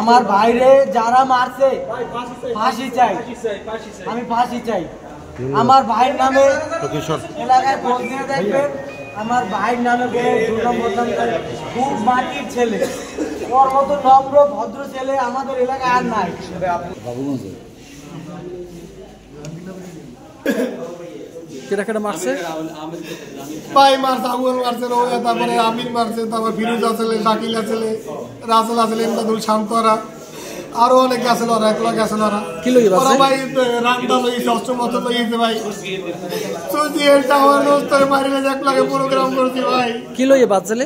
আমার বাইরে যারা মারছে ফাঁসি চাই, আমি ফাঁসি চাই। আমার ভাইয়ের নামে এলাকায় খোঁজ নিয়ে দেখবেন, আমার ভাইয়ের নামে খুব মাটির ছেলে, ওর মতো নম্র ভদ্র ছেলে আমাদের এলাকায় আর নাই। কেটা মারছে? ভাই মারছে, আবুল মারছে, তারপরে আমির মারছে, তারপর ফিরোজ আছে, শাকিল আছে, রাসেল আছে, এমদাদুল, শান্তরা, আরো অনেক গেছিল, ওরা একলা গেছিল। ওরা ভাই রান্না লইছে, অষ্টমত লইছে ভাই, সুজি এটা আমার দোস্তরে মারিলে এক লাগে প্রোগ্রাম করছি ভাই। কি লইয়ে বাজলে?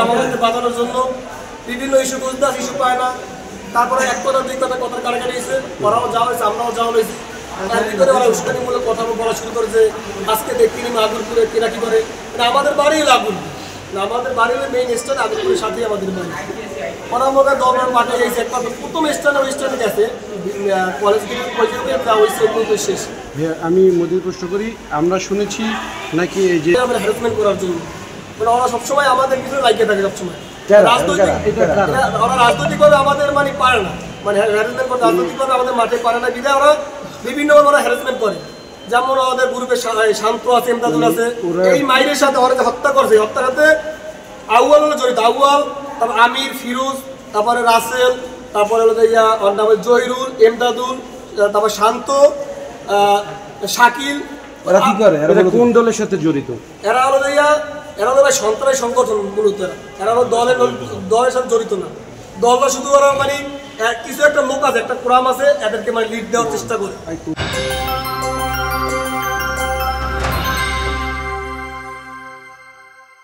আমাদের বাজানোর জন্য বিভিন্ন ইস্যু খুঁজতে ইস্যু পায় না, তারপরে এক কথা দুই কথা কথার কাটাকাটি হয়েছে, ওরাও যাওয়া হয়েছে, আমরাও যাওয়া হয়েছি। তার ভিতরে ওরা উস্কানিমূলক কথা বলা শুরু করেছে, আজকে দেখি আগুনপুরে কিনা কি করে, আমাদের বাড়ি আগুন, আমাদের বাড়ির মেইন স্টেশন আগুনপুরের সাথেই আমাদের বাড়ি। ওরা আমাদের দলের মাঠে গেছে, একটা প্রথম স্টেশনে ওই স্টেশনে গেছে কলেজ হয়েছে শেষ। আমি মোদির প্রশ্ন করি, আমরা শুনেছি নাকি এই যে আমরা হ্যারাসমেন্ট করার জন্য, মানে ওরা সবসময় আমাদের কিছু লাগিয়ে থাকে, সবসময় ওরা রাজনৈতিকভাবে আমাদের মানে পারে না, মানে হ্যারাসমেন্ট করে রাজনৈতিকভাবে আমাদের মাঠে পারে না, বিধায় ওরা বিভিন্নভাবে ওরা হ্যারাসমেন্ট করে। যেমন আমাদের গ্রুপের শান্ত আছে, এমদাদুল আছে, এই মাইরের সাথে ওরা যে হত্যা করছে, হত্যার সাথে আউয়াল হলো জড়িত, আউয়াল, তারপর আমির, ফিরোজ, তারপরে রাসেল, তারপরে হলো জহিরুল, এমদাদুল, তারপর শান্ত, শাকিল। এরা কি করে? এরা কোন দলের সাথে জড়িত? এরা হলো এরা হলো ভাই সন্ত্রাসী সংগঠন, মূলত এরা হলো দলের সাথে জড়িত না। দলটা শুধু ওরা মানে কিছু একটা লোক আছে, একটা কোরাম আছে, এদেরকে মানে লিড দেওয়ার চেষ্টা করে।